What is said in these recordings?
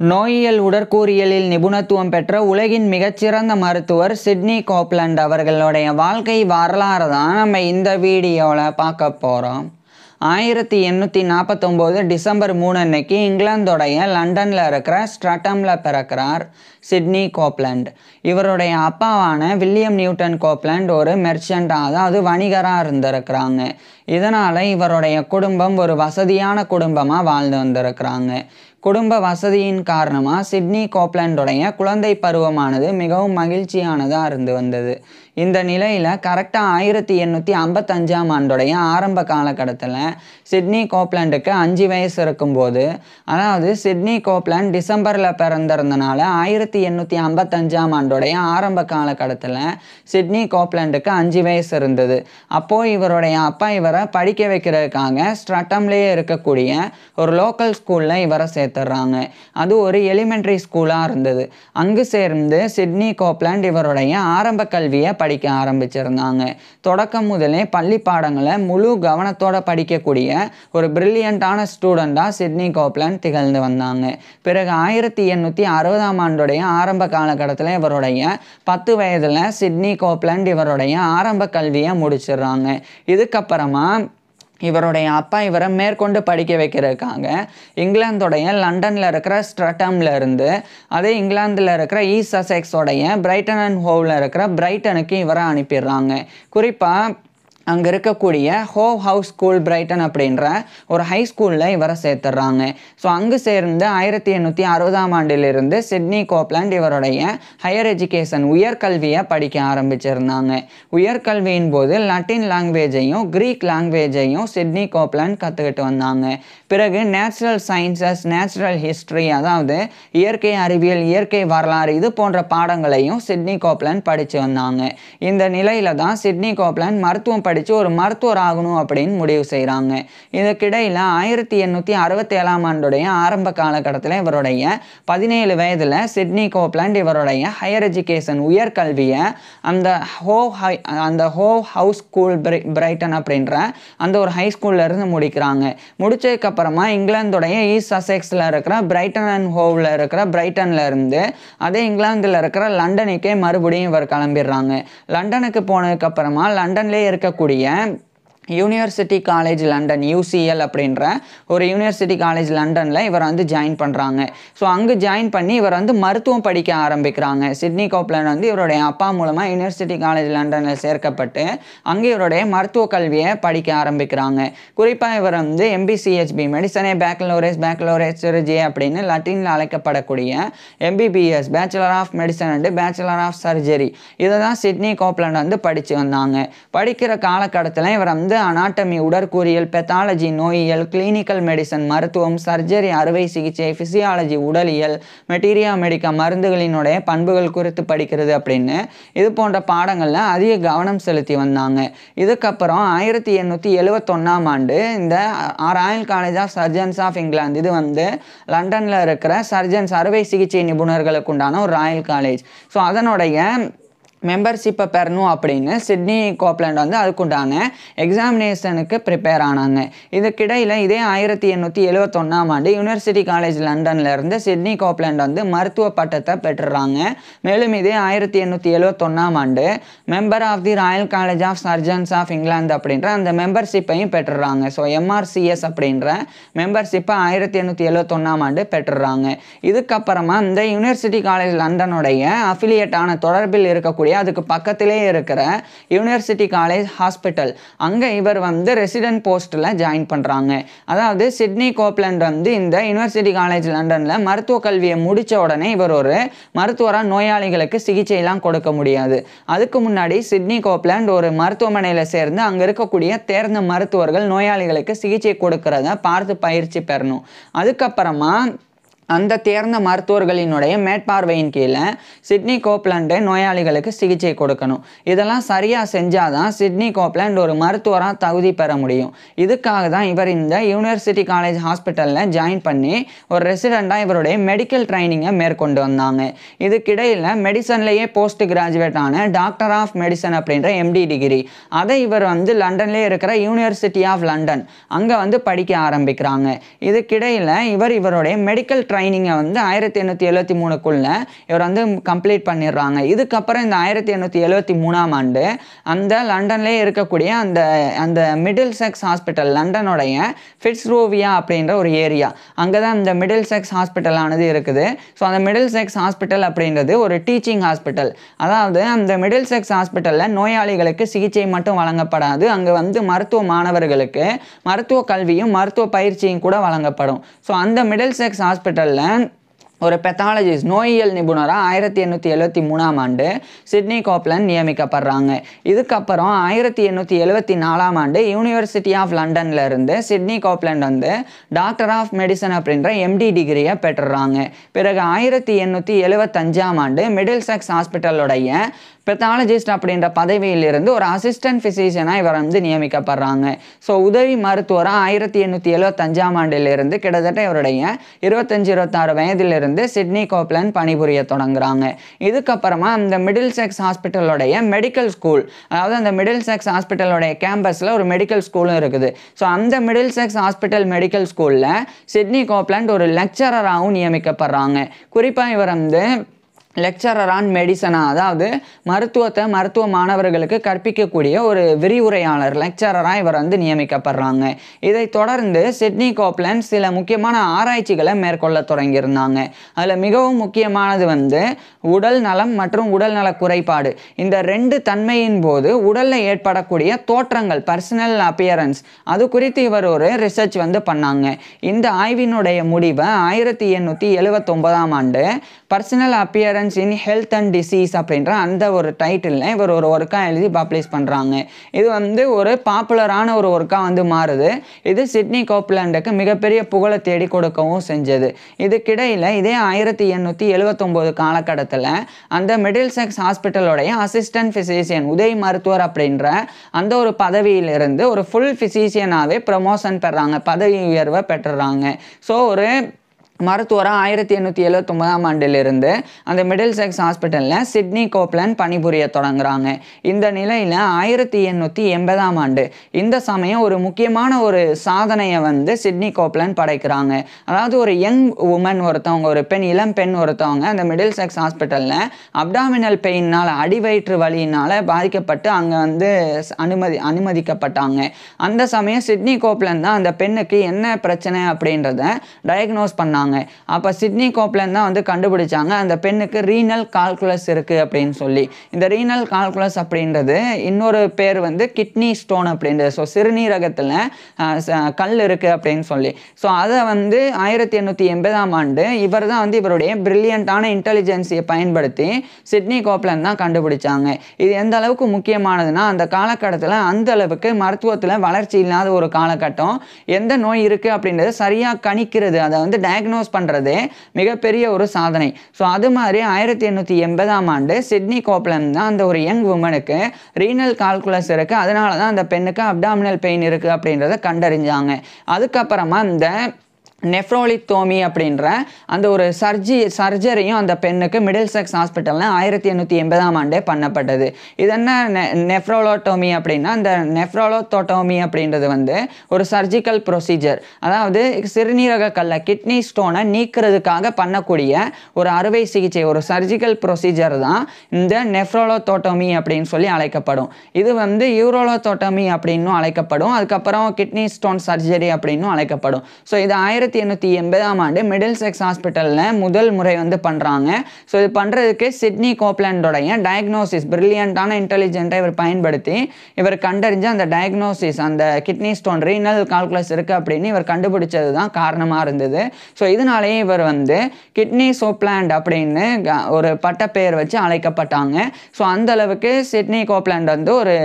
நோயியல் உடற்கூறியலில் நிபுணத்துவம் பெற்ற உலகின் மிகச்சிறந்த மருத்துவர் சிட்னி கோப்லண்ட் அவர்களுடைய வாழ்க்கை வரலாறு தான் நம்ம இந்த வீடியோவில் பார்க்க போகிறோம். 1849 டிசம்பர் 3 அன்னைக்கு இங்கிலாந்தோடைய லண்டனில் இருக்கிற ஸ்ட்ராட்டமில் பிறக்கிறார் சிட்னி கோப்லண்ட். இவருடைய அப்பாவான வில்லியம் நியூட்டன் கோப்லண்ட் ஒரு மெர்ச்சன்ட், அதாவது வணிகராக இருந்திருக்கிறாங்க. இதனால் இவருடைய குடும்பம் ஒரு வசதியான குடும்பமாக வாழ்ந்து வந்திருக்கிறாங்க. குடும்ப வசதியின் காரணமாக சிட்னி கோப்லண்டுடைய குழந்தை பருவமானது மிகவும் மகிழ்ச்சியானதாக இருந்து வந்தது. இந்த நிலையில் கரெக்டாக 1855ஆம் ஆண்டுடைய ஆரம்ப காலகட்டத்தில் சிட்னி கோப்லண்டுக்கு 5 வயசு இருக்கும்போது, அதாவது சிட்னி கோப்லண்ட் டிசம்பரில் பிறந்திருந்தனால 1855ஆம் ஆண்டுடைய ஆரம்ப காலகட்டத்தில் சிட்னி கோப்லண்டுக்கு 5 வயசு இருந்தது. அப்போது இவருடைய அப்பா இவரை படிக்க வைக்கிறதுக்காக ஸ்ட்ராட்டம்லேயே இருக்கக்கூடிய ஒரு லோக்கல் ஸ்கூலில் இவரை சேர்த்துடுறாங்க. அது ஒரு எலிமெண்ட்ரி ஸ்கூலாக இருந்தது. அங்கு சேர்ந்து சிட்னி கோப்லண்ட் இவருடைய ஆரம்ப கல்வியை படிக்க ஆரம்பிச்சிருந்தாங்க. தொடக்கம் முதலே பள்ளி பாடங்களை முழு கவனத்தோடு படிக்கக்கூடிய ஒரு பிரில்லியண்டான ஸ்டூடெண்டாக சிட்னி கோப்லண்ட் திகழ்ந்து வந்தாங்க. பிறகு 1860ஆம் ஆண்டுடைய ஆரம்ப காலகட்டத்தில் இவருடைய 10 வயதில் சிட்னி கோப்லண்ட் இவருடைய ஆரம்ப கல்வியை முடிச்சிடுறாங்க. இதுக்கப்புறமா இவருடைய அப்பா இவரை மேற்கொண்டு படிக்க வைக்கிறதுக்காக இங்கிலாந்தோடைய லண்டனில் இருக்கிற ஸ்ட்ராட்டமில் இருந்து அதே இங்கிலாந்தில் இருக்கிற ஈஸ்ட் சசெக்ஸோடைய பிரைட்டன் அண்ட் ஹோவில் இருக்கிற பிரைட்டனுக்கு இவரை அனுப்பிடுறாங்க. குறிப்பாக அங்கே இருக்கக்கூடிய ஹோவ் ஹவுஸ் ஸ்கூல் பிரைட்டன் அப்படின்ற ஒரு ஹை ஸ்கூலில் இவரை சேர்த்துடுறாங்க. ஸோ அங்கு சேர்ந்து 1860ஆம் ஆண்டிலிருந்து சிட்னி கோப்லண்ட் இவருடைய ஹையர் எஜுகேஷன் உயர்கல்வியை படிக்க ஆரம்பிச்சிருந்தாங்க. உயர்கல்வியின் போது லட்டின் லாங்குவேஜையும் கிரீக் லாங்குவேஜையும் சிட்னி கோப்லண்ட் கற்றுக்கிட்டு வந்தாங்க. பிறகு நேச்சுரல் சயின்சஸ், நேச்சுரல் ஹிஸ்ட்ரி, அதாவது இயற்கை அறிவியல், இயற்கை வரலாறு, இது போன்ற பாடங்களையும் சிட்னி கோப்லண்ட் படித்து வந்தாங்க. இந்த நிலையில் தான் சிட்னி கோப்லண்ட் மருத்துவம் படித்து ஒரு மருத்துவர் ஆகணும் அப்படின்னு முடிவு செய்கிறாங்க. இதுக்கிடையில் 1867ஆம் ஆண்டுடைய ஆரம்ப காலகட்டத்தில் இவருடைய 17 வயதில் சிட்னி கோப்லண்ட் இவருடைய ஹையர் எஜுகேஷன் உயர்கல்வியை அந்த ஹோவ் ஹவுஸ் ஸ்கூல் பிரைட்டன் அப்படின்ற அந்த ஒரு ஹை ஸ்கூல்ல இருந்து முடிக்கிறாங்க. முடிச்சதுக்கப்புறமா இங்கிலாந்துடைய ஈஸ்ட் சசெக்ஸில் இருக்கிற பிரைட்டன் அண்ட் ஹோவில் இருக்கிற பிரைட்டனில் இருந்து அதே இங்கிலாந்தில் இருக்கிற லண்டனுக்கே மறுபடியும் இவர் கிளம்பிடுறாங்க. லண்டனுக்கு போனதுக்கப்புறமா லண்டன்லேயே இருக்கக்கூடிய யூனிவர்சிட்டி காலேஜ் லண்டன், UCL அப்படின்ற ஒரு யூனிவர்சிட்டி காலேஜ் லண்டனில் இவர் ஜாயின் பண்ணுறாங்க. ஸோ அங்கே ஜாயின் பண்ணி இவர் மருத்துவம் படிக்க ஆரம்பிக்கிறாங்க. சிட்னி கோப்லண்ட் இவருடைய அப்பா மூலமாக யூனிவர்சிட்டி காலேஜ் லண்டனில் சேர்க்கப்பட்டு அங்கே இவருடைய மருத்துவ கல்வியை படிக்க ஆரம்பிக்கிறாங்க. குறிப்பாக இவர் MBCHB மெடிசனே பேக்கலோரேஸ் சர்ஜரி அப்படின்னு லட்டினில் அழைக்கப்படக்கூடிய MBBS bachelor of medicine and bachelor of surgery, இதை தான் சிட்னி கோப்லண்ட் படித்து வந்தாங்க. படிக்கிற காலகட்டத்தில் இவர் அனாட்டமி உடற்கூறியல், பெத்தாலஜி நோயியல், கிளினிக்கல் மெடிசன் மருத்துவம், சர்ஜரி அறுவை சிகிச்சை, பிசியாலஜி உடலியல், மெட்டீரியா மெடிக்கா மருந்துகளினுடைய பண்புகள் குறித்து படிக்கிறது அப்படின்னு இது போன்ற பாடங்களில் அதிக கவனம் செலுத்தி வந்தாங்க. இதுக்கப்புறம் 1871ஆம் ஆண்டு இந்த Royal college of Surgeons of England, இது லண்டனில் இருக்கிற சர்ஜன்ஸ் அறுவை சிகிச்சை நிபுணர்களுக்கு உண்டான ஒரு ராயல் காலேஜ். ஸோ அதனுடைய மெம்பர்ஷிப்பை பெறணும் அப்படின்னு சிட்னி கோப்லண்ட் அதுக்குண்டான எக்ஸாமினேஷனுக்கு ப்ரிப்பேர் ஆனாங்க. இதுக்கிடையில் இதே 1871ஆம் ஆண்டு யூனிவர்சிட்டி காலேஜ் லண்டனில் இருந்து சிட்னி கோப்லண்ட் மருத்துவ பட்டத்தை பெற்றுறாங்க. மேலும் இதே 1871ஆம் ஆண்டு member of the Royal college of Surgeons of England அப்படின்ற அந்த மெம்பர்ஷிப்பையும் பெற்றுறாங்க. ஸோ MRCS அப்படின்ற மெம்பர்ஷிப்பை 1871ஆம் ஆண்டு பெற்றுறாங்க. இதுக்கப்புறமா இந்த யூனிவர்சிட்டி காலேஜ் லண்டனுடைய அஃபிலியேட்டான தொடர்பில் இருக்கக்கூடிய அதுக்கு பக்கத்திலே இருக்கிற யூனிவர்சிட்டி காலேஜ் ஹாஸ்பிட்டல், அங்கே இவர் ரெசிடென்ட் போஸ்ட்டில் ஜாயின் பண்ணுறாங்க. அதாவது சிட்னி கோப்லண்ட் இந்த யூனிவர்சிட்டி காலேஜ் லண்டனில் மருத்துவ கல்வியை முடித்த உடனே இவர் ஒரு மருத்துவராக நோயாளிகளுக்கு சிகிச்சையெல்லாம் கொடுக்க முடியாது. அதுக்கு முன்னாடி சிட்னி கோப்லண்ட் ஒரு மருத்துவமனையில் சேர்ந்து அங்கே இருக்கக்கூடிய தேர்ந்த மருத்துவர்கள் நோயாளிகளுக்கு சிகிச்சை கொடுக்கறத பார்த்து பயிற்சி பெறணும். அதுக்கப்புறமா அந்த தேர்ந்த மருத்துவர்களினுடைய மேற்பார்வையின் கீழே சிட்னி கோப்லண்ட் நோயாளிகளுக்கு சிகிச்சை கொடுக்கணும். இதெல்லாம் சரியாக செஞ்சால் தான் சிட்னி கோப்லண்ட் ஒரு மருத்துவராக தகுதி பெற முடியும். இதுக்காக தான் இவர் இந்த யூனிவர்சிட்டி காலேஜ் ஹாஸ்பிட்டலில் ஜாயின் பண்ணி ஒரு ரெசிடெண்ட்டாக இவருடைய மெடிக்கல் ட்ரைனிங்கை மேற்கொண்டு வந்தாங்க. இதுக்கிடையில் மெடிசன்லேயே போஸ்ட் கிராஜுவேட் ஆன டாக்டர் ஆஃப் மெடிசன் அப்படின்ற MD டிகிரி, அதை இவர் லண்டன்லேயே இருக்கிற யூனிவர்சிட்டி ஆஃப் லண்டன் அங்கே படிக்க ஆரம்பிக்கிறாங்க. இதுக்கிடையில் இவருடைய மெடிக்கல் ட்ரைனிங்கை வந்து 1873க்குள்ள இவர் வந்து கம்ப்ளீட் பண்ணிடுறாங்க. இதுக்கப்புறம் இந்த 1873ஆம் ஆண்டு அந்த லண்டன்லேயே இருக்கக்கூடிய அந்த அந்த மிடில் செக்ஸ் ஹாஸ்பிட்டல், லண்டனுடைய ஃபிட்ஸ்ரோவியா அப்படின்ற ஒரு ஏரியா, அங்கே தான் இந்த மிடில் செக்ஸ் ஹாஸ்பிட்டலானது இருக்குது. ஸோ அந்த மிடில் செக்ஸ் ஹாஸ்பிட்டல் அப்படின்றது ஒரு டீச்சிங் ஹாஸ்பிட்டல். அதாவது அந்த மிடில் செக்ஸ் ஹாஸ்பிட்டலில் நோயாளிகளுக்கு சிகிச்சை மட்டும் வழங்கப்படாது, அங்கே வந்து மருத்துவ மாணவர்களுக்கு மருத்துவ கல்வியும் மருத்துவ பயிற்சியும் கூட வழங்கப்படும். ஸோ அந்த மிடில் செக்ஸ் ஹாஸ்பிட்டலில் ஒரு பெத்தாலஜிஸ்ட், நோயியல் நிபுணராக 1873ஆம் ஆண்டு சிட்னி கோப்லண்ட் நியமிக்கப்படுறாங்க. இதுக்கப்புறம் 1874ஆம் ஆண்டு யூனிவர்சிட்டி ஆஃப் லண்டன்ல இருந்து சிட்னி கோப்லண்ட் வந்து டாக்டர் ஆஃப் மெடிசன் அப்படின்ற எம்டி டிகிரியை பெற்றுறாங்க. பிறகு 1875ஆம் ஆண்டு மிடில் செக்ஸ் ஹாஸ்பிட்டலுடைய பெத்தாலஜிஸ்ட் அப்படின்ற பதவியிலிருந்து ஒரு அசிஸ்டன்ட் ஃபிசிஷியனாக இவர் வந்து நியமிக்கப்படுறாங்க. ஸோ உதவி மருத்துவராக 1875ஆம் ஆண்டிலிருந்து கிட்டத்தட்ட இவருடைய 25-26 வயதிலிருந்து சிட்னி கோப்லண்ட் பணிபுரிய தொடங்குறாங்க. இதுக்கப்புறமா அந்த மிடில் செக்ஸ் ஹாஸ்பிட்டலுடைய மெடிக்கல் ஸ்கூல், அதாவது அந்த மிடில் செக்ஸ் ஹாஸ்பிட்டலுடைய கேம்பஸில் ஒரு மெடிக்கல் ஸ்கூலும் இருக்குது. ஸோ அந்த மிடில் செக்ஸ் ஹாஸ்பிட்டல் மெடிக்கல் ஸ்கூலில் சிட்னி கோப்லண்ட் ஒரு லெக்சரராகவும் நியமிக்கப்படுறாங்க. குறிப்பாக இவர் வந்து லெக்சரர் ஆன் மெடிசனா, அதாவது மருத்துவ மாணவர்களுக்கு கற்பிக்கக்கூடிய ஒரு விரிவுரையாளர், லெக்சரராக இவர் வந்து நியமிக்கப்படுறாங்க. இதை தொடர்ந்து சிட்னி கோப்லண்ட் சில முக்கியமான ஆராய்ச்சிகளை மேற்கொள்ள தொடங்கியிருந்தாங்க. அதில் மிகவும் முக்கியமானது வந்து உடல் நலம் மற்றும் உடல் நல குறைபாடு. இந்த ரெண்டு தன்மையின் போது உடலில் ஏற்படக்கூடிய தோற்றங்கள், பர்சனல் அப்பியரன்ஸ், அது குறித்து இவர் ஒரு ரிசர்ச் வந்து பண்ணாங்க. இந்த ஆய்வினுடைய முடிவை 1879ஆம் ஆண்டு personal appearance in health and disease அப்படின்ற அந்த ஒரு டைட்டிலில் இவர் ஒரு ஒர்க்காக எழுதி பப்ளிஷ் பண்ணுறாங்க. இது வந்து ஒரு பாப்புலரான ஒரு ஒர்க்காக வந்து மாறுது. இது சிட்னி கோப்லண்டுக்கு மிகப்பெரிய புகழை தேடி கொடுக்கவும் செஞ்சது. இதுக்கிடையில் இதே 1879 காலகட்டத்தில் அந்த மிடில் செக்ஸ் ஹாஸ்பிட்டலுடைய அசிஸ்டன்ட் ஃபிசிஷியன், உதவி மருத்துவர் அப்படின்ற அந்த ஒரு பதவியிலிருந்து ஒரு ஃபுல் ஃபிசிஷியனாகவே ப்ரமோஷன் பெறாங்க, பதவி உயர்வை பெற்றுறாங்க. ஸோ ஒரு மருத்துவராக 1879ஆம் ஆண்டிலிருந்து அந்த மிடில் செக்ஸ் ஹாஸ்பிட்டலில் சிட்னி கோப்லண்ட் பணிபுரிய தொடங்குறாங்க. இந்த நிலையில் 1880ஆம் ஆண்டு இந்த சமயம் ஒரு முக்கியமான ஒரு சாதனையை வந்து சிட்னி கோப்லண்ட் படைக்கிறாங்க. அதாவது ஒரு யங் உமன் ஒருத்தவங்க, ஒரு இளம் பெண் ஒருத்தவங்க அந்த மிடில் செக்ஸ் ஹாஸ்பிட்டலில் அப்டாமினல் பெயினால், அடிவயிற்று வலியினால் பாதிக்கப்பட்டு அங்கே வந்து அனுமதிக்கப்பட்டாங்க. அந்த சமயம் சிட்னி கோப்லண்ட் தான் அந்த பெண்ணுக்கு என்ன பிரச்சனை அப்படின்றத டயக்னோஸ் பண்ணாங்க. அப்போ சிட்னி கோப்லண்ட் தான் வந்து கண்டுபிடிச்சாங்க அந்த பெண்ணுக்கு ரீனல் கால்குலஸ் இருக்குது அப்படின்னு சொல்லி. இந்த ரீனல் கால்குலஸ் அப்படின்றது இன்னொரு பேர் வந்து கிட்னி ஸ்டோன் அப்படின்றது. ஸோ சிறுநீரகத்தில் கல் இருக்குது அப்படின்னு சொல்லி. ஸோ அதை வந்து 1880ஆம் ஆண்டு இவர் தான் வந்து இவருடைய பிரில்லியண்ட்டான இன்டெலிஜென்ஸியை பயன்படுத்தி சிட்னி கோப்லண்ட் தான் கண்டுபிடிச்சாங்க. இது எந்த அளவுக்கு முக்கியமானதுன்னா, அந்த காலகட்டத்தில் அந்த அளவுக்கு மருத்துவத்தில் வளர்ச்சி இல்லாத ஒரு காலகட்டம். எந்த நோய் இருக்குது அப்படின்றது சரியாக கணிக்கிறது, அதை வந்து டயக்னோஸ் பண்ணுறதே மிகப்பெரிய ஒரு சாதனை. ஸோ அது மாதிரி 1880ஆம் ஆண்டு சிட்னி கோப்லண்ட் தான் அந்த ஒரு யங் உமனுக்கு ரீனல் கால்குலஸ் இருக்குது, அதனால தான் அந்த பெண்ணுக்கு அப்டாமினல் பெயின் இருக்குது அப்படின்றத கண்டறிஞ்சாங்க. அதுக்கப்புறமா இந்த நெஃப்ரோலித்தோமி அப்படின்ற அந்த ஒரு சர்ஜரியும் அந்த பெண்ணுக்கு மிடில் செக்ஸ் ஹாஸ்பிட்டலில் 1880ஆம் ஆண்டே பண்ணப்பட்டது. இது என்ன நெஃப்ரோலோட்டோமி அப்படின்னா, இந்த நெஃப்ரோலோத்தோட்டோமி அப்படின்றது வந்து ஒரு சர்ஜிக்கல் ப்ரொசீஜர். அதாவது சிறுநீரக கல்லை, கிட்னி ஸ்டோனை நீக்கிறதுக்காக பண்ணக்கூடிய ஒரு அறுவை சிகிச்சை, ஒரு சர்ஜிக்கல் ப்ரொசீஜர் தான் இந்த நெஃப்ரோலோத்தோட்டோமி அப்படின்னு சொல்லி அழைக்கப்படும். இது வந்து யூரோலோத்தோட்டோமி அப்படின்னும் அழைக்கப்படும். அதுக்கப்புறம் கிட்னி ஸ்டோன் சர்ஜரி அப்படின்னும் அழைக்கப்படும். ஸோ இது 1880ஆம் ஆண்டு மிடில் செக்ஸ் ஹாஸ்பிட்டலில் முதல் முறை வந்து பண்ணுறாங்க. ஸோ இது பண்ணுறதுக்கு சிட்னி கோப்லண்டோடைய டயக்னோசிஸ், பிரில்லியண்ட்டான இன்டெலிஜென்ட்டை இவர் பயன்படுத்தி இவர் கண்டறிஞ்ச அந்த டயக்னோசிஸ், அந்த கிட்னி ஸ்டோன் ரீனல் கால்குலஸ் இருக்குது அப்படின்னு இவர் கண்டுபிடிச்சது தான் காரணமாக இருந்தது. ஸோ இதனாலேயே இவர் வந்து கிட்னி சோப்லாண்ட் அப்படின்னு ஒரு பட்டப்பெயர் வச்சு அழைக்கப்பட்டாங்க. ஸோ அந்த அளவுக்கு சிட்னி கோப்லாண்ட் வந்து ஒரு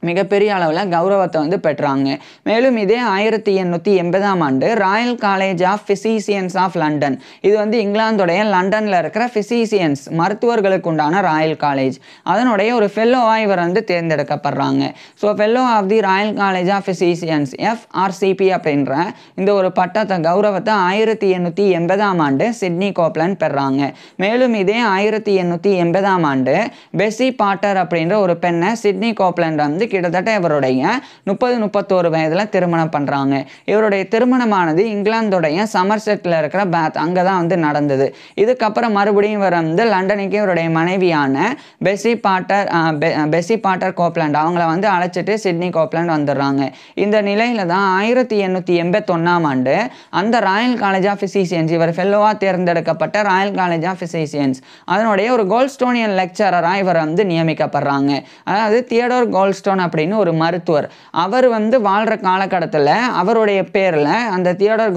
மிகப்பெரிய அளவில் கௌரவத்தை வந்து பெற்றாங்க. மேலும் இதே 1880ஆம் ஆண்டு Royal college of Physicians of London, இது வந்து இங்கிலாந்துடைய லண்டனில் இருக்கிற ஃபிசிஷியன்ஸ், மருத்துவர்களுக்கு உண்டான ராயல் காலேஜ், அதனுடைய ஒரு ஃபெல்லோவாக இவர் வந்து தேர்ந்தெடுக்கப்படுறாங்க. So fellow of the Royal college of physicians, FRCP அப்படின்ற இந்த ஒரு பட்டத்தை, கௌரவத்தை 1880ஆம் ஆண்டு சிட்னி கோப்லண்ட் பெறாங்க. மேலும் இதே 1880ஆம் ஆண்டு பெஸ்ஸி பாட்டர் அப்படின்ற ஒரு பெண்ணை சிட்னி கோப்லண்ட் வந்து கிட்டத்தட்ட இவருடைய 30-31 வயதில் திருமணம் பண்ணுறாங்க. இவருடைய திருமணமானது இங்கிலாந்துடைய சமர்செட்டில் இருக்கிற பேத் அங்கே தான் வந்து நடந்தது. இதுக்கப்புறம் மறுபடியும் இவர் வந்து லண்டனுக்கு இவருடைய மனைவியான பெசி பாட்டர் கோப்லாண்ட் அவங்கள வந்து அழைச்சிட்டு சிட்னி கோப்லாண்ட் வந்துடுறாங்க. இந்த நிலையில தான் 1881ஆம் ஆண்டு அந்த ராயல் காலேஜ் ஆஃப் ஃபிசிசியன்ஸ், இவர் ஃபெல்லோவாக தேர்ந்தெடுக்கப்பட்ட ராயல் காலேஜ் ஆஃப் ஃபிசிசியன்ஸ் அதனுடைய ஒரு கோல்ட்ஸ்டோனியன் லெக்சரராக இவர் வந்து நியமிக்கப்படுறாங்க. அதாவது தியோடர் கோல்ட்ஸ்டோன் அப்படின்னு ஒரு மருத்துவர். அவர் வந்து வாழ்கிற காலகட்டத்தில் அவருடைய பேரில் அந்த தியோடர்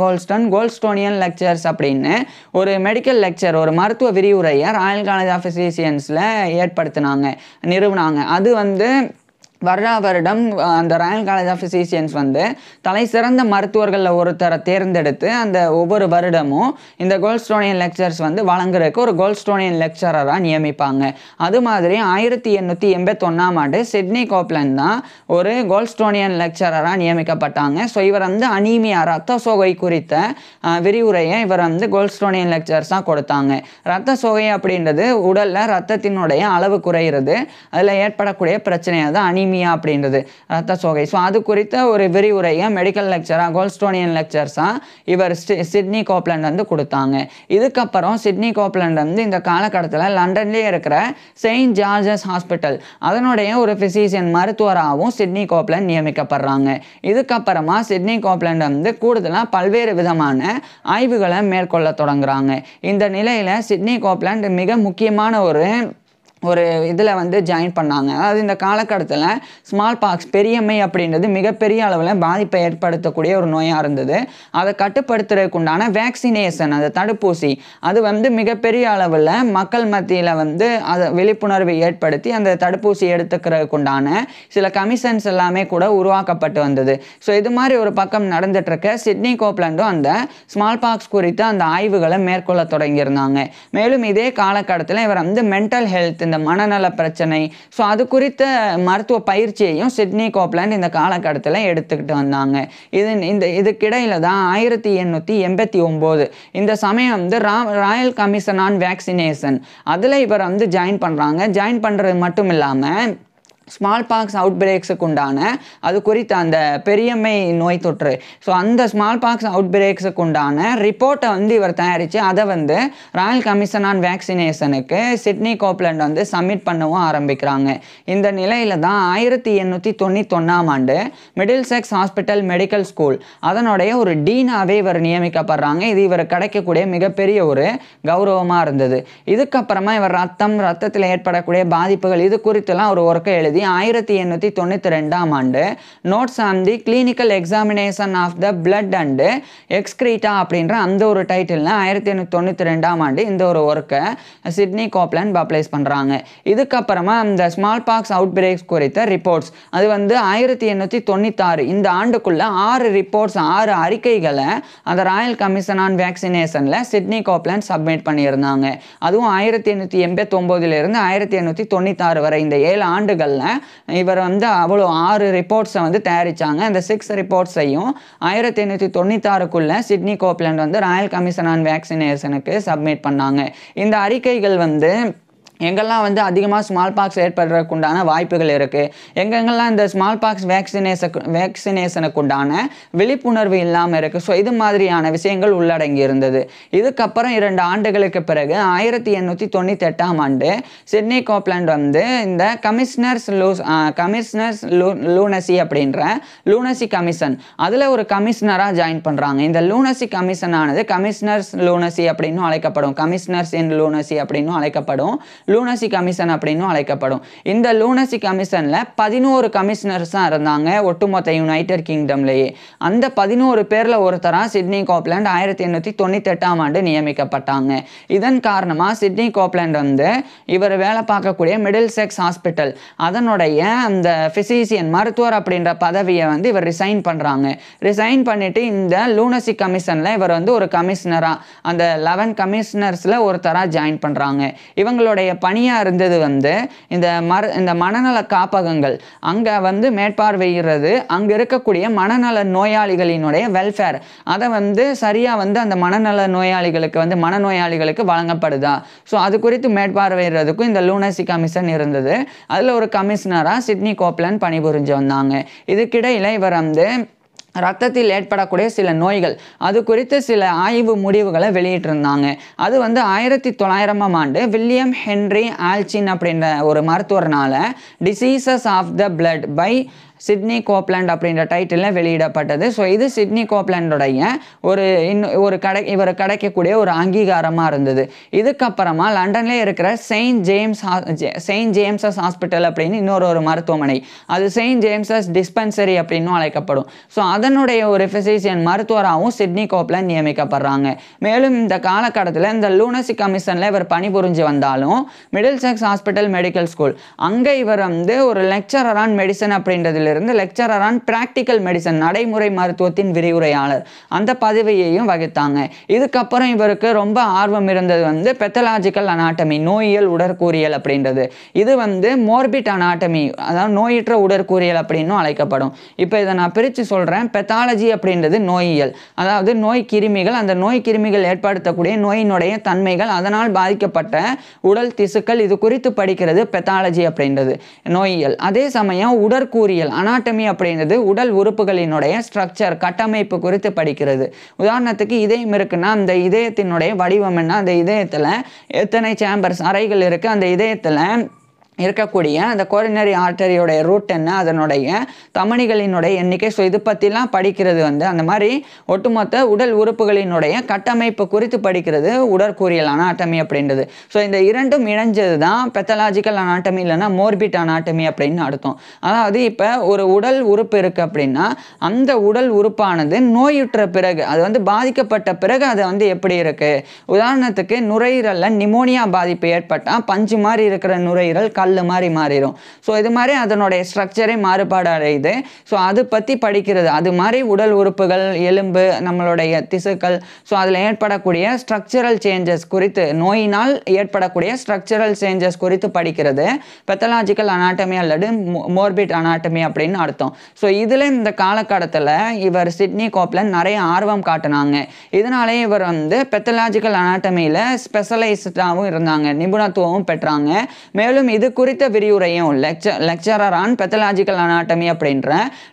கோல்ட்ஸ்டோனியன் லெக்சர்ஸ் அப்படின்னு ஒரு மெடிக்கல் லெக்சர், ஒரு மருத்துவ விரிவுரையை ராயல் காலேஜ் ஆஃப் ஃபிசிசியன்ஸில் நிறுவனாங்க. அது வந்து வருடம் அந்த ராயல் காலேஜ் ஆஃப் ஃபிசிசியன்ஸ் வந்து தலை சிறந்த மருத்துவர்களில் ஒருத்தரை தேர்ந்தெடுத்து அந்த ஒவ்வொரு வருடமும் இந்த கோல்ட்ஸ்டோனியன் லெக்சர்ஸ் வந்து வழங்குறதுக்கு ஒரு கோல்ட்ஸ்டோனியன் லெக்சரராக நியமிப்பாங்க. அது மாதிரி 1881ஆம் ஆண்டு சிட்னி கோப்லாண்ட் தான் ஒரு கோல்ட்ஸ்டோனியன் லெக்சரராக நியமிக்கப்பட்டாங்க. ஸோ இவர் வந்து அனீமியா, ரத்த சோகை குறித்த விரிவுரையை இவர் வந்து கோல்ட்ஸ்டோனியன் லெக்சர்ஸாக கொடுத்தாங்க. ரத்த சோகை அப்படின்றது உடலில் ரத்தத்தினுடைய அளவு குறைகிறது, அதில் ஏற்படக்கூடிய பிரச்சனையாக தான் அனீமியா அப்படின்றது, ரத்த சோகை. ஸோ அது குறித்த ஒரு விரிவுரையை மெடிக்கல் லெக்சராக கோல்ட்ஸ்டோனியன் லெக்சர்ஸாக இவர் சிட்னி கோப்லாண்ட் வந்து கொடுத்தாங்க. இதுக்கப்புறம் சிட்னி கோப்லாண்ட் வந்து இந்த காலகட்டத்தில் லண்டன்லேயே இருக்கிற செயின்ட் ஜார்ஜஸ் ஹாஸ்பிட்டல் அதனுடைய ஒரு ஃபிசிசியன் மருத்துவராகவும் சிட்னி கோப்லாண்ட் நியமிக்கப்படுறாங்க. இதுக்கப்புறமா சிட்னி கோப்லாண்ட் வந்து கூடுதலாக பல்வேறு விதமான ஆய்வுகளை மேற்கொள்ள தொடங்குறாங்க. இந்த நிலையில் சிட்னி கோப்லாண்ட் மிக முக்கியமான ஒரு இதில் வந்து ஜாயின் பண்ணாங்க. அதாவது இந்த காலகட்டத்தில் ஸ்மால் பாக்ஸ், பெரியம்மை அப்படின்றது மிகப்பெரிய அளவில் பாதிப்பை ஏற்படுத்தக்கூடிய ஒரு நோயாக இருந்தது. அதை கட்டுப்படுத்துறதுக்கு உண்டான வேக்சினேஷன், அந்த தடுப்பூசி, அது வந்து மிகப்பெரிய அளவில் மக்கள் மத்தியில் வந்து அதை விழிப்புணர்வை ஏற்படுத்தி அந்த தடுப்பூசி எடுத்துக்கிறதுக்கு உண்டான சில கமிஷன்ஸ் எல்லாமே கூட உருவாக்கப்பட்டு வந்தது. ஸோ இது மாதிரி ஒரு பக்கம் நடந்துட்டுருக்க சிட்னி கோப்லாண்டும் அந்த ஸ்மால் பாக்ஸ் குறித்து அந்த ஆய்வுகளை மேற்கொள்ள தொடங்கியிருந்தாங்க. மேலும் இதே காலகட்டத்தில் இவர் வந்து மென்டல் ஹெல்த், இந்த மனநல பிரச்சனை, ஸோ அது குறித்த மருத்துவ பயிற்சியையும் சிட்னி கோப்லாண்ட் இந்த காலகட்டத்தில் எடுத்துக்கிட்டு வந்தாங்க. இதுக்கிடையில தான் 1889 இந்த சமயம் வந்து ராயல் கமிஷன் ஆன் வேக்சினேஷன் அதில் இவர் வந்து ஜாயின் பண்ணுறாங்க. ஜாயின் பண்ணுறது மட்டும் இல்லாமல் ஸ்மால் பாக்ஸ் அவுட் பிரேக்ஸுக்கு உண்டான அது குறித்த அந்த பெரியம்மை நோய் தொற்று, ஸோ அந்த ஸ்மால் பாக்ஸ் அவுட் பிரேக்ஸுக்கு உண்டான ரிப்போர்ட்டை வந்து இவர் தயாரித்து அதை வந்து ராயல் கமிஷன் ஆன் வேக்சினேஷனுக்கு சிட்னி கோப்லாண்ட் வந்து சப்மிட் பண்ணவும் ஆரம்பிக்கிறாங்க. இந்த நிலையில் தான் 1891ஆம் ஆண்டு Middlesex hospital medical school அதனுடைய ஒரு டீனாகவே இவர் நியமிக்கப்படுறாங்க. இது இவர் கிடைக்கக்கூடிய மிகப்பெரிய ஒரு கௌரவமாக இருந்தது. இதுக்கப்புறமா இவர் ரத்தத்தில் ஏற்படக்கூடிய பாதிப்புகள் இது குறித்தெல்லாம் ஒரு ஒர்க்கை எழுதி 1892ஆம் ஆண்டு notes on the clinical examination of the blood and excreta அப்படின்ற அந்த ஒரு டைட்டில் 1892ஆம் ஆண்டு இந்த ஒரு ஒர்க்கை சிட்னி கோப்லாண்ட் பப்ளைஸ் பண்ணுறாங்க. இதுக்கப்புறமா இந்த ஸ்மால் பாக்ஸ் அவுட் பிரேக்ஸ் குறித்த ரிப்போர்ட்ஸ் அது வந்து 1896 இந்த ஆண்டுக்குள்ள 6 ரிப்போர்ட்ஸ், 6 அறிக்கைகளை அந்த ராயல் கமிஷன் ஆன் வேக்சினேஷனில் சிட்னி கோப்லாண்ட் சப்மிட் பண்ணியிருந்தாங்க. அதுவும் 1889 1896 வரை இந்த 7 ஆண்டுகளில் இவர் வந்து அவ்வளோ 6 ரிப்போர்ட்ஸை வந்து தயாரித்தாங்க. அந்த 6 ரிப்போர்ட்ஸையும் 1896க்குள்ள சிட்னி கோப்லாண்ட் வந்து ராயல் கமிஷன் ஆன் வேக்சினேஷனுக்கு சப்மிட் பண்ணாங்க. இந்த அறிக்கைகள் வந்து எங்கெல்லாம் வந்து அதிகமாக ஸ்மால் பாக்ஸ் ஏற்படுறதுக்கு உண்டான வாய்ப்புகள் இருக்குது, எங்கெங்கெல்லாம் இந்த ஸ்மால் பாக்ஸ் வேக்சினேஷனுக்கு உண்டான விழிப்புணர்வு இல்லாமல் இருக்குது, ஸோ இது மாதிரியான விஷயங்கள் உள்ளடங்கி இருந்தது. இதுக்கப்புறம் 2 ஆண்டுகளுக்கு பிறகு 1898ஆம் ஆண்டு சிட்னி கோப்லாண்ட் வந்து இந்த கமிஷனர்ஸ் லூனசி அப்படின்ற லூனசி கமிஷன் அதில் ஒரு கமிஷனராக ஜாயின் பண்ணுறாங்க. இந்த லூனசி கமிஷனானது கமிஷனர்ஸ் லூனசி அப்படின்னு அழைக்கப்படும், கமிஷனர்ஸ் இன் லூனசி அப்படின்னு அழைக்கப்படும், லூனசி கமிஷன் அப்படின்னு அழைக்கப்படும். இந்த லூனசி கமிஷனில் 11 கமிஷனர்ஸாக இருந்தாங்க ஒட்டுமொத்த யுனைடெட் கிங்டம்லேயே. அந்த 11 பேரில் ஒருத்தராக சிட்னி கோப்லாண்ட் 1898ஆம் ஆண்டு நியமிக்கப்பட்டாங்க. இதன் காரணமாக சிட்னி கோப்லாண்ட் வந்து இவர் வேலை பார்க்கக்கூடிய மிடில் செக்ஸ் ஹாஸ்பிட்டல் அதனுடைய அந்த ஃபிசிசியன் மருத்துவர் அப்படின்ற பதவியை வந்து இவர் ரிசைன் பண்ணுறாங்க. ரிசைன் பண்ணிவிட்டு இந்த லூனசி கமிஷனில் இவர் வந்து ஒரு கமிஷனராக அந்த 11 கமிஷனர்ஸில் ஒருத்தராக ஜாயின் பண்ணுறாங்க. இவங்களுடைய பணியாக இருந்தது வந்து இந்த மனநல காப்பகங்கள் அங்கே வந்து மேற்பார்வையிடுறது, அங்கே இருக்கக்கூடிய மனநல நோயாளிகளினுடைய வெல்ஃபேர் அதை வந்து சரியாக வந்து அந்த மனநல நோயாளிகளுக்கு வந்து மனநோயாளிகளுக்கு வழங்கப்படுதா, ஸோ அது குறித்து மேற்பார்வையிடுறதுக்கும் இந்த லூனசி கமிஷன் இருந்தது. அதில் ஒரு கமிஷனராக சிட்னி கோப்லண்ட் பணிபுரிஞ்சு வந்தாங்க. இதுக்கிடையில் இவர் வந்து ரத்தத்தில் ஏற்படக்கூடிய சில நோய்கள் அது குறித்து சில ஆய்வு முடிவுகளை வெளியிட்டிருந்தாங்க. அது வந்து 1900ஆம் ஆண்டு வில்லியம் ஹென்றி ஆல்சின் அப்படின்ற ஒரு மருத்துவர்னால diseases of the blood by Sidney Coupland அப்படின்ற டைட்டிலில் வெளியிடப்பட்டது. ஸோ இது சிட்னி கோப்லண்டோடைய ஒரு இவர் கிடைக்கக்கூடிய ஒரு அங்கீகாரமாக இருந்தது. இதுக்கப்புறமா லண்டன்லேயே இருக்கிற செயின்ட் ஜேம்ஸஸ் ஹாஸ்பிட்டல் அப்படின்னு இன்னொரு மருத்துவமனை, அது செயின்ட் ஜேம்ஸஸ் டிஸ்பென்சரி அப்படின்னு அழைக்கப்படும். ஸோ அதனுடைய ஒரு ஃபிசிஷியன் மருத்துவராகவும் சிட்னி கோப்லண்ட் நியமிக்கப்படுறாங்க. மேலும் இந்த காலகட்டத்தில் இந்த லூனசி கமிஷனில் இவர் பணிபுரிஞ்சு வந்தாலும் middle sex hospital medical school அங்கே இவர் வந்து ஒரு லெக்சரர் ஆன் மெடிசன் அப்படின்றதுல இருந்து லெக்சரர் ஆன் பிராக்டிக்கல் மெடிசன் நடைமுறை மருத்துவத்தின் விரிவுரையாளர் அந்த பதவியையும் வகித்தாங்க. இதுக்கப்புறம் இவருக்கு ரொம்ப ஆர்வம் இருந்தது வந்து பெத்தலாஜிக்கல் அனாட்டமி, நோயியல் உடற்கூறியல் அப்படின்றது. இது வந்து மோர்பிட் அனாட்டமி, அதாவது நோயற்ற உடற்கூறியல் அப்படின்னு அழைக்கப்படும். இப்போ இதை நான் பிரித்து சொல்கிறேன். பெத்தாலஜி அப்படின்றது நோயியல், அதாவது நோய் கிருமிகள், அந்த நோய் கிருமிகள் ஏற்படுத்தக்கூடிய நோயினுடைய தன்மைகள், அதனால் பாதிக்கப்பட்ட உடல் திசுக்கள், இது குறித்து படிக்கிறது பெத்தாலஜி அப்படின்றது நோயியல். அதே சமயம் உடற்கூறியல் அனாட்டமி அப்படின்றது உடல் உறுப்புகளினுடைய ஸ்ட்ரக்சர், கட்டமைப்பு குறித்து படிக்கிறது. உதாரணத்துக்கு இதயம் இருக்குன்னா அந்த இதயத்தினுடைய வடிவம் என்ன, அந்த இதயத்தில் எத்தனை சேம்பர்ஸ் அறைகள் இருக்குது, அந்த இதயத்தில் இருக்கக்கூடிய அந்த கொரோனரி ஆர்டரியோடைய ரூட் என்ன, அதனுடைய தமனிகளினுடைய எண்ணிக்கை, ஸோ இது பற்றிலாம் படிக்கிறது வந்து அந்த மாதிரி ஒட்டுமொத்த உடல் உறுப்புகளினுடைய கட்டமைப்பு குறித்து படிக்கிறது உடற்கூறியல் அனாட்டமி அப்படின்றது. ஸோ இந்த இரண்டும் இணைஞ்சது தான் பெத்தலாஜிக்கல் அனாட்டமி இல்லைன்னா மோர்பிட் அனாட்டமி அப்படின்னு அர்த்தம். அதாவது இப்போ ஒரு உடல் உறுப்பு இருக்குது அப்படின்னா அந்த உடல் உறுப்பானது நோயுற்ற பிறகு, அது வந்து பாதிக்கப்பட்ட பிறகு அது வந்து எப்படி இருக்குது. உதாரணத்துக்கு நுரையீரலில் நிமோனியா பாதிப்பு ஏற்பட்டால் பஞ்சு மாதிரி இருக்கிற நுரையீரல் கல் மாதிரி மாறிடும். ஸோ இது மாதிரி அதனுடைய ஸ்ட்ரக்சரே மாறுபாடு அடையுது. ஸோ அது பற்றி படிக்கிறது. அது மாதிரி உடல் உறுப்புகள், எலும்பு, நம்மளுடைய திசுக்கள், ஸோ அதில் ஏற்படக்கூடிய ஸ்ட்ரக்சரல் சேஞ்சஸ் குறித்து, நோயினால் ஏற்படக்கூடிய ஸ்ட்ரக்சரல் சேஞ்சஸ் குறித்து படிக்கிறது பெத்தலாஜிக்கல் அனாட்டமி அல்லது மோர்பிட் அனாட்டமி அப்படின்னு அர்த்தம். ஸோ இதில் இந்த காலகட்டத்தில் இவர் சிட்னி கோப்லண்ட் நிறைய ஆர்வம் காட்டினாங்க. இதனாலே இவர் வந்து பெத்தலாஜிக்கல் அனாட்டமியில் ஸ்பெஷலைஸ்டாகவும் இருந்தாங்க, நிபுணத்துவமும் பெற்றாங்க. மேலும் இது குறித்த விரிவுரையும் லெக்சரர் ஆன் பெத்தலாஜிக்கல் அனாட்டமி அப்படின்ற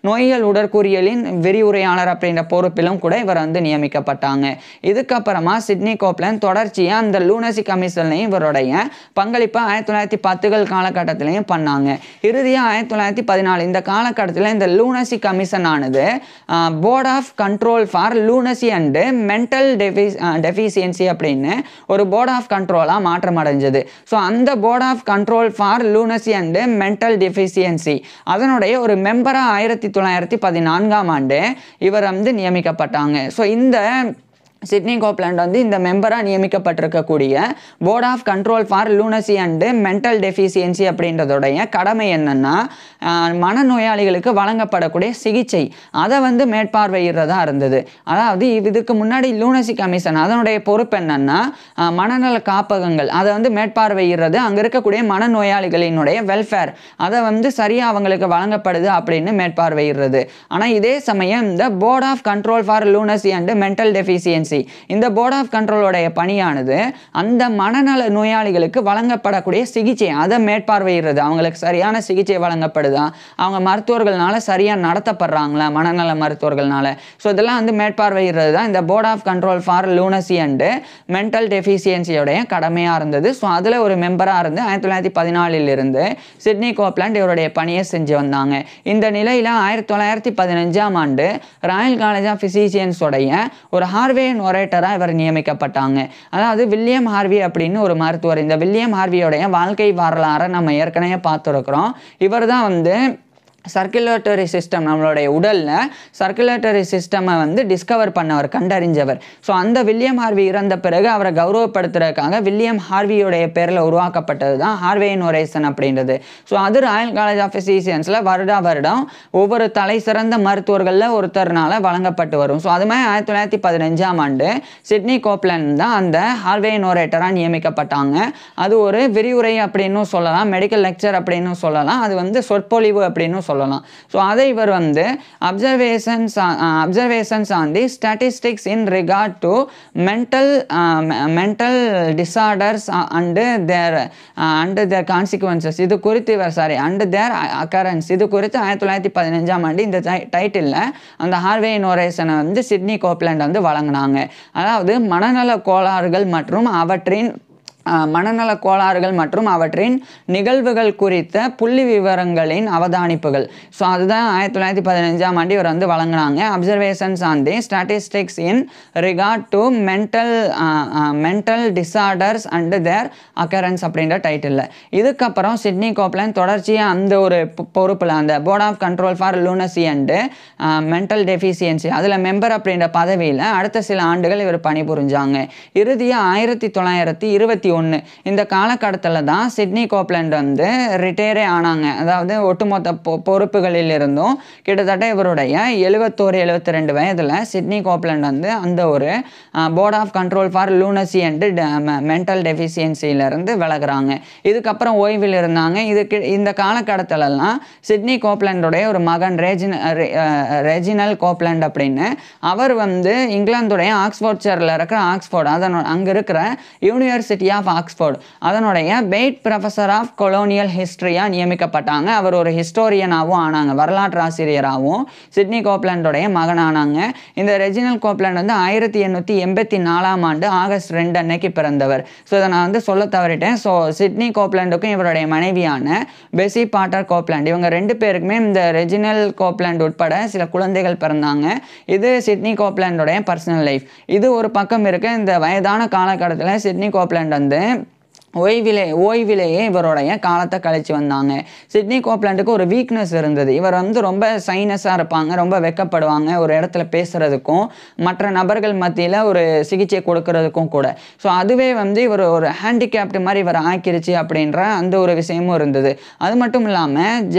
நோயியல் உடற்கூறியலின் விரிவுரையாளர் அப்படின்ற பொறுப்பிலும் கூட இவர் வந்து நியமிக்கப்பட்டாங்க. இதுக்கப்புறமா சிட்னி கோப்லண்ட் தொடர்ச்சியாக அந்த லூனசி கமிஷன்லையும் இவருடைய பங்களிப்பை 1910கள் காலகட்டத்திலையும் பண்ணாங்க. இறுதியாக 1914 இந்த காலகட்டத்தில் இந்த லூனசி கமிஷன் ஆனது board of control for lunacy and mental deficiency அப்படின்னு ஒரு போர்ட் ஆஃப் கண்ட்ரோலாக மாற்றம் அடைஞ்சது. ஸோ அந்த board of control for lunacy and mental deficiency அதனுடைய ஒரு மெம்பராக 1914ஆம் ஆண்டு இவர் வந்து நியமிக்கப்பட்டாங்க. ஸோ இந்த சிட்னி கோப்லண்ட் வந்து இந்த மெம்பராக நியமிக்கப்பட்டிருக்கக்கூடிய board of control for lunacy and mental deficiency அப்படின்றதோடைய கடமை என்னென்னா மனநோயாளிகளுக்கு வழங்கப்படக்கூடிய சிகிச்சை அதை வந்து மேற்பார்வையிடுறதா இருந்தது. அதாவது இதுக்கு முன்னாடி லூனசி கமிஷன் அதனுடைய பொறுப்பு என்னென்னா மனநல காப்பகங்கள் அதை வந்து மேற்பார்வையிடுறது, அங்கே இருக்கக்கூடிய மனநோயாளிகளினுடைய வெல்ஃபேர் அதை வந்து சரியாக அவங்களுக்கு வழங்கப்படுது அப்படின்னு மேற்பார்வையிடுறது. ஆனால் இதே சமயம் இந்த board of control for lunacy and mental deficiency இந்த போர்ட் ஆஃப் கண்ட்ரோலோடைய பணியானது அந்த மனநல நோயாளிகளுக்கு வழங்கப்படக்கூடிய சிகிச்சை அதை மேற்பார்வையிடுறது. அவங்களுக்கு சரியான சிகிச்சை வழங்கப்படுதா, அவங்க மருத்துவர்களால சரியாக நடத்தப்படுறாங்களா, மனநல மருத்துவர்களால, ஸோ இதெல்லாம் வந்து மேற்பார்வையிடுறது தான் இந்த board of control for lunacy and mental டெஃபிஷியன்சியோடைய கடமையாக இருந்தது. ஸோ அதில் ஒரு மெம்பராக இருந்து 1914 சிட்னி கோப்லண்ட் இவருடைய பணியை செஞ்சு வந்தாங்க. இந்த நிலையில் 1915ஆம் ஆண்டு ராயல் காலேஜ் ஆஃப் ஃபிசிஷியன்ஸோடைய ஒரு ஹார்வே ஒரேட்டராக இவர் நியமிக்கப்பட்டாங்க. அதாவது வில்லியம் ஹார்வி அப்படின்னு ஒரு மருத்துவர். இந்த வில்லியம் ஹார்வியோடைய வாழ்க்கை வரலாறை நம்ம ஏற்கனவே பார்த்துருக்குறோம். இவர் தான் வந்து சர்க்குலேட்டரி சிஸ்டம் நம்மளுடைய உடலில் சர்க்குலேட்டரி சிஸ்டமை வந்து டிஸ்கவர் பண்ணவர், கண்டறிஞ்சவர். ஸோ அந்த வில்லியம் ஹார்வி இறந்த பிறகு அவரை கௌரவப்படுத்துறதுக்காக வில்லியம் ஹார்வியோடைய பேரில் உருவாக்கப்பட்டது தான் ஹார்வே இனோவேஷன் அப்படின்றது. ஸோ அது ராயல் காலேஜ் ஆஃப் ஃபிசிஷியன்ஸில் வருடம் ஒவ்வொரு தலை சிறந்த மருத்துவர்களில் ஒருத்தர்னால வழங்கப்பட்டு வரும். ஸோ அது மாதிரி 1915ஆம் ஆண்டு சிட்னி கோப்லண்ட் தான் அந்த ஹார்வே இனோவேட்டராக நியமிக்கப்பட்டாங்க. அது ஒரு விரிவுரை அப்படின்னு சொல்லலாம், மெடிக்கல் லெக்சர் அப்படின்னு சொல்லலாம், அது வந்து சொற்பொழிவு அப்படின்னு சொல்லலாம். ஸோ அதை இவர் வந்து observations on the statistics in regard to mental disorders and their consequences இது குறித்து இவர் அண்ட் தேர் அக்கரன்ஸ் இது குறித்து 1915ஆம் ஆண்டு இந்த டைட்டிலில் அந்த ஹார்வே இனோவேஷனை வந்து சிட்னி கோப்லண்ட் வந்து வழங்கினாங்க. அதாவது மனநல கோளாறுகள் மற்றும் அவற்றின் நிகழ்வுகள் குறித்த புள்ளி விவரங்களின் அவதானிப்புகள். ஸோ அதுதான் 1915ஆம் ஆண்டு இவர் வந்து வழங்கினாங்க. Observations on the statistics in regard to mental disorders and their occurrence அப்படின்ற டைட்டிலில். இதுக்கப்புறம் சிட்னி கோப்லண்ட் தொடர்ச்சியாக அந்த ஒரு பொறுப்பில் அந்த board of control for lunacy and mental deficiency அதில் மெம்பர் அப்படின்ற பதவியில் அடுத்த சில ஆண்டுகள் இவர் பணிபுரிஞ்சாங்க. இறுதியாக 1921 இந்த காலகட்டத்தில் தான் சிட்னி கோப்லண்ட் வந்து ரிட்டையரே ஆனாங்க. அதாவது ஒட்டுமொத்த பொறுப்புகளில் இருந்தும் கிட்டத்தட்ட இவருடைய 71-72 வயதில் சிட்னி கோப்லண்ட் வந்து அந்த ஒரு board of control for lunacy and mental டெஃபிஷியன்சியிலிருந்து விலகுறாங்க. இதுக்கப்புறம் ஓய்வில் இருந்தாங்க. இந்த காலகட்டத்திலலாம் சிட்னி கோப்லண்டுடைய ஒரு மகன் ரெஜினல் கோப்லண்ட் அப்படின்னு அவர் வந்து இங்கிலாந்துடைய ஆக்ஸ்போர்ட்ஷையரில் இருக்கிற அங்கே இருக்கிற யூனிவர்சிட்டி ஆஃப் ஆக்ஸ்போர்ட் அதனுடைய பெய்ட் ப்ரொஃபஸர் ஆஃப் கொலோனியல் ஹிஸ்ட்ரியாக நியமிக்கப்பட்டாங்க. அவர் ஒரு ஹிஸ்டோரியனாகவும் ஆனாங்க, வரலாற்று ஆசிரியராகவும் சிட்னி கோப்லண்டுடைய மகனானாங்க. இந்த ரெஜினல் கோப்லண்ட் வந்து 1884ஆம் ஆண்டு ஆகஸ்ட் 2 அன்னைக்கு பிறந்தவர். ஸோ இதை நான் வந்து சொல்ல தவறிட்டேன். ஸோ சிட்னி கோப்லண்டுக்கும் இவருடைய மனைவியான பெசி பாட்டர் கோப்லண்ட் இவங்க 2 பேருக்குமே இந்த ரெஜினல் கோப்லண்ட் உட்பட சில குழந்தைகள் பிறந்தாங்க. இது சிட்னி கோப்லண்டுடைய பர்சனல் லைஃப். இது ஒரு பக்கம் இருக்க இந்த வயதான காலகட்டத்தில் சிட்னி கோப்லண்ட் வந்து ஓய்விலேயே இவருடைய காலத்தை கழிச்சு வந்தாங்க. சிட்னி கோப்லண்டுக்கு ஒரு வீக்னஸ் இருந்தது. இவர் வந்து ரொம்ப சைனஸாக இருப்பாங்க, ரொம்ப வெக்கப்படுவாங்க ஒரு இடத்துல பேசுகிறதுக்கும் மற்ற நபர்கள் மத்தியில் ஒரு சிகிச்சை கொடுக்கறதுக்கும் கூட. ஸோ அதுவே வந்து இவர் ஒரு ஹேண்டிகேப்டு மாதிரி இவர் ஆக்கிருச்சு அப்படின்ற அந்த ஒரு விஷயமும் இருந்தது. அது மட்டும் இல்லாமல்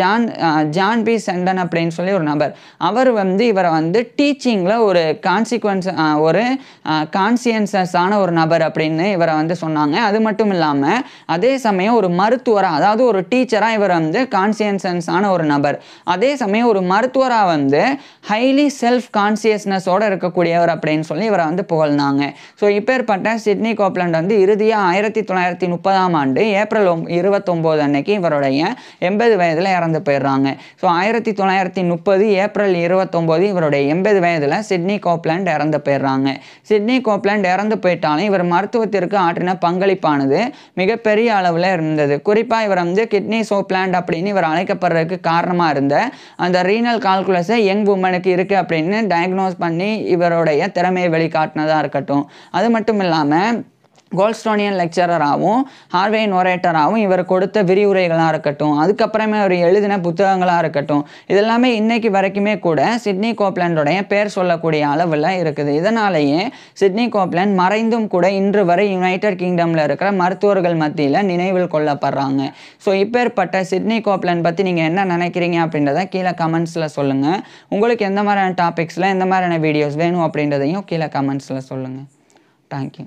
ஜான் பி செண்டன் அப்படின்னு சொல்லி ஒரு நபர், அவர் வந்து இவரை வந்து டீச்சிங்கில் ஒரு கான்சியன்ஸான ஒரு நபர் அப்படின்னு இவரை வந்து சொன்னாங்க. அது மட்டும் இல்லாமல் அதே சமயம் ஒரு மருத்துவராக, அதாவது ஒரு டீச்சராக இவர் வந்து கான்சியன்ஸான ஒரு நபர், அதே சமயம் ஒரு மருத்துவராக வந்து ஹைலி செல்ஃப் கான்சியஸ்னஸோடு இருக்கக்கூடியவர் அப்படின்னு சொல்லி இவரை வந்து புகழ்ந்தாங்க. ஸோ இப்பேற்பட்ட சிட்னி கோப்லண்ட் வந்து இறுதியாக 1930ஆம் ஆண்டு ஏப்ரல் 29 அன்னைக்கு இவருடைய 80 வயதில் இறந்து போயிடுறாங்க. ஸோ 1930 ஏப்ரல் 29 இவருடைய 80 வயதில் சிட்னி கோப்லண்ட் இறந்து போயிடுறாங்க. சிட்னி கோப்லண்ட் இறந்து போயிட்டாலும் இவர் மருத்துவத்திற்கு ஆற்றின பங்களிப்பானது மிகப்பெரிய அளவில் இருந்தது. குறிப்பாக இவர் வந்து கிட்னி சோப்லாண்ட் அப்படின்னு இவர் அழைக்கப்படுறதுக்கு காரணமாக இருந்த அந்த ரீனல் கால்குலஸை யங் உமனுக்கு இருக்குது அப்படின்னு டயக்னோஸ் பண்ணி இவருடைய திறமையை வெளிக்காட்டினதாக இருக்கட்டும். அது மட்டும் இல்லாமல் கோல்ட்ஸ்டோனியன் லெக்சரராகவும் ஹார்வே இனோவேட்டராகவும் இவர் கொடுத்த விரிவுரைகளாக இருக்கட்டும், அதுக்கப்புறமே அவர் எழுதின புத்தகங்களாக இருக்கட்டும், இதெல்லாமே இன்னைக்கு வரைக்குமே கூட சிட்னி கோப்லண்டுடைய பேர் சொல்லக்கூடிய அளவில் இருக்குது. இதனாலேயே சிட்னி கோப்லண்ட் மறைந்தும் கூட இன்று வரை யுனைடெட் கிங்டமில் இருக்கிற மருத்துவர்கள் மத்தியில் நினைவில் கொள்ளப்படுறாங்க. ஸோ இப்பேற்பட்ட சிட்னி கோப்லண்ட் பற்றி நீங்கள் என்ன நினைக்கிறீங்க அப்படின்றத கீழே கமெண்ட்ஸில் சொல்லுங்கள். உங்களுக்கு எந்த மாதிரியான டாபிக்ஸில் எந்த மாதிரியான வீடியோஸ் வேணும் அப்படின்றதையும் கீழே கமெண்ட்ஸில் சொல்லுங்கள். தேங்க்யூ.